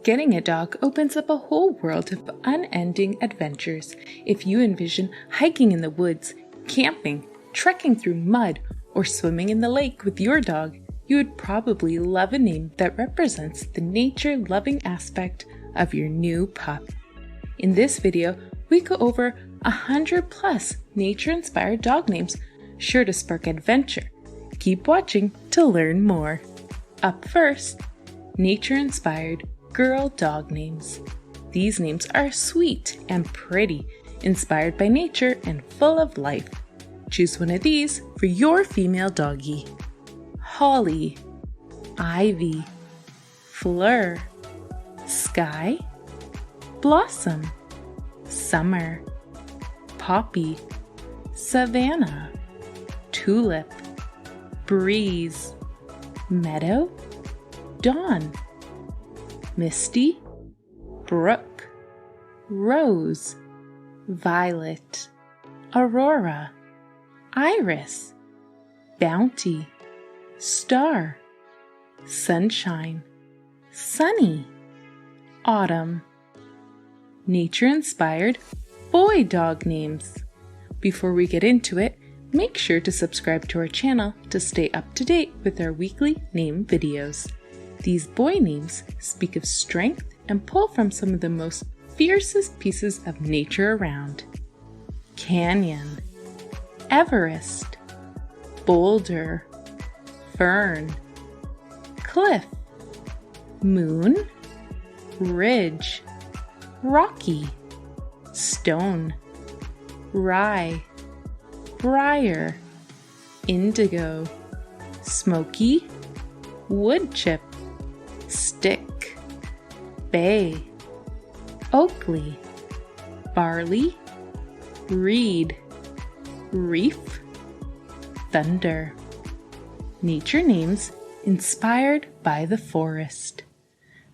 Getting a dog opens up a whole world of unending adventures. If you envision hiking in the woods, camping, trekking through mud, or swimming in the lake with your dog, you would probably love a name that represents the nature-loving aspect of your new pup. In this video, we go over 100 plus nature-inspired dog names, sure to spark adventure. Keep watching to learn more. Up first, nature-inspired girl dog names. These names are sweet and pretty, inspired by nature and full of life. Choose one of these for your female doggy. Holly, Ivy, Fleur, Sky, Blossom, Summer, Poppy, Savannah, Tulip, Breeze, Meadow, Dawn, Misty, Brooke, Rose, Violet, Aurora, Iris, Bounty, Star, Sunshine, Sunny, Autumn. Nature-inspired boy dog names. Before we get into it, make sure to subscribe to our channel to stay up to date with our weekly name videos. These boy names speak of strength and pull from some of the most fiercest pieces of nature around. Canyon, Everest, Boulder, Fern, Cliff, Moon, Ridge, Rocky, Stone, Rye, Briar, Indigo, Smoky, Woodchip, Stick, Bay, Oakley, Barley, Reed, Reef, Thunder. Nature names inspired by the forest.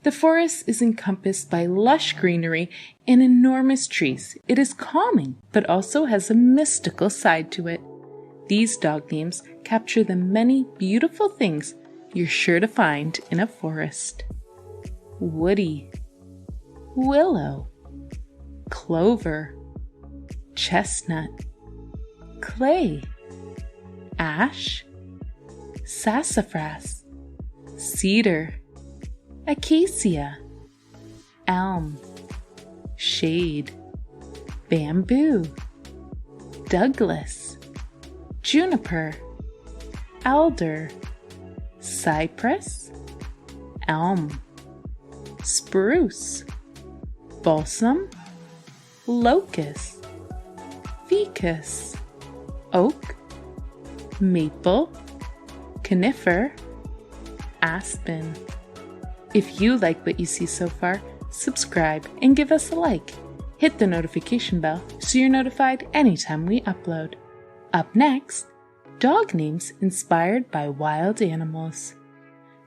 The forest is encompassed by lush greenery and enormous trees. It is calming, but also has a mystical side to it. These dog names capture the many beautiful things you're sure to find in a forest. Woody, Willow, Clover, Chestnut, Clay, Ash, Sassafras, Cedar, Acacia, Elm, Shade, Bamboo, Douglas, Juniper, Alder, Cypress, Elm, Spruce, Balsam, Locust, Ficus, Oak, Maple, Conifer, Aspen. If you like what you see so far, subscribe and give us a like. Hit the notification bell so you're notified anytime we upload. Up next, dog names inspired by wild animals.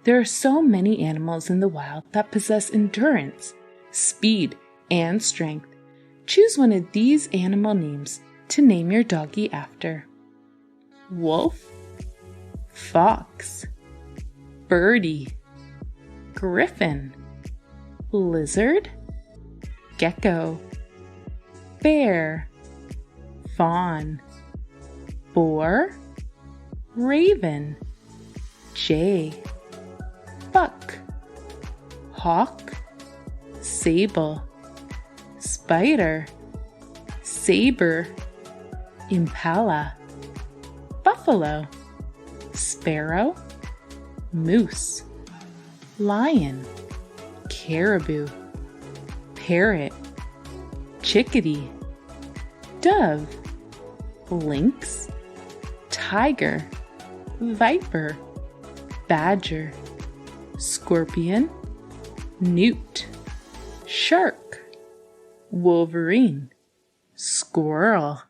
There are so many animals in the wild that possess endurance, speed, and strength. Choose one of these animal names to name your doggy after. Wolf, Fox, Birdie, Griffin, Lizard, Gecko, Bear, Fawn, Boar, Raven, Jay, Buck, Hawk, Sable, Spider, Saber, Impala, Buffalo, Sparrow, Moose, Lion, Caribou, Parrot, Chickadee, Dove, Lynx, Tiger, Viper, Badger, Scorpion, Newt, Shark, Wolverine, Squirrel.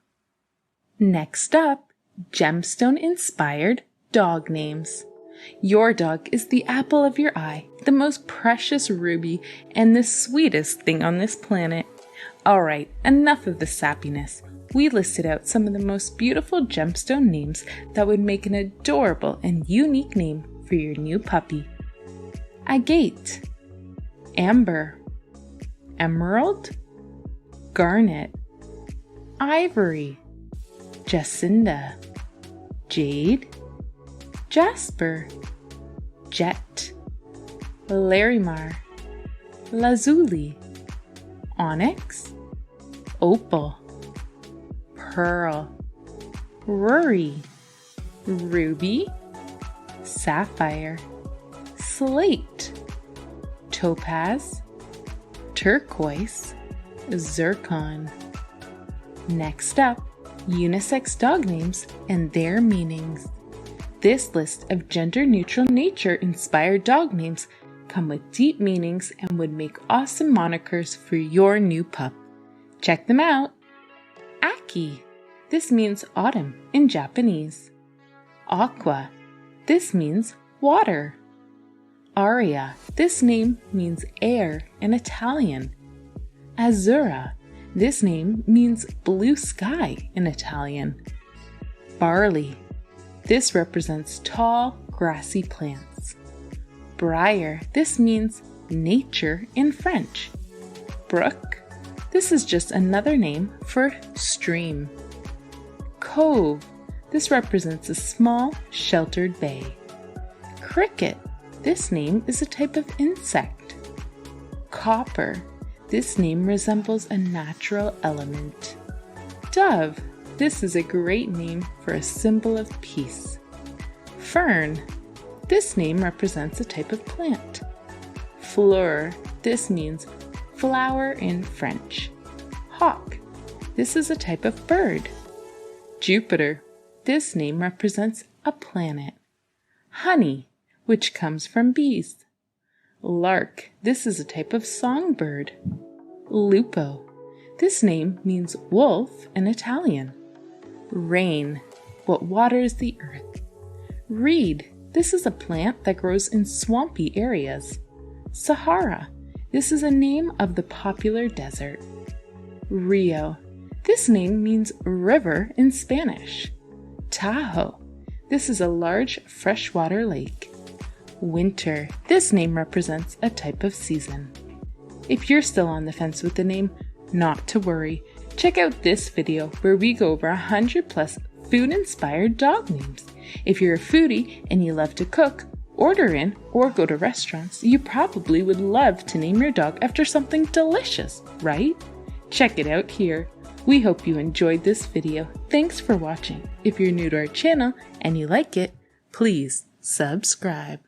Next up, Gemstone-inspired dog names. Your dog is the apple of your eye, the most precious ruby, and the sweetest thing on this planet. Alright, enough of the sappiness. We listed out some of the most beautiful gemstone names that would make an adorable and unique name for your new puppy. Agate, amber, emerald, garnet, ivory, jacinda, jade, jasper, jet, larimar, lazuli, onyx, opal, pearl, ruri, ruby, sapphire, slate, topaz, turquoise, zircon. Next up, unisex dog names and their meanings. This list of gender-neutral nature-inspired dog names come with deep meanings and would make awesome monikers for your new pup. Check them out! Aki. This means autumn in Japanese. Aqua. This means water. Aria. This name means air in Italian. Azzurra. This name means blue sky in Italian. Barley. This represents tall, grassy plants. Briar. This means nature in French. Brook. This is just another name for stream. Cove. This represents a small, sheltered bay. Cricket. This name is a type of insect. Copper. This name resembles a natural element. Dove. This is a great name for a symbol of peace. Fern. This name represents a type of plant. Fleur. This means flower in French. Hawk. This is a type of bird. Jupiter. This name represents a planet. Honey, which comes from bees. Lark. This is a type of songbird. Lupo. This name means wolf in Italian. Rain. What waters the earth. Reed. This is a plant that grows in swampy areas. Sahara. This is a name of the popular desert. Rio. This name means river in Spanish. Tahoe. This is a large freshwater lake. Winter. This name represents a type of season. If you're still on the fence with the name, not to worry. Check out this video where we go over 100 plus food-inspired dog names. If you're a foodie and you love to cook, order in, or go to restaurants, you probably would love to name your dog after something delicious, right? Check it out here. We hope you enjoyed this video. Thanks for watching. If you're new to our channel and you like it, please subscribe.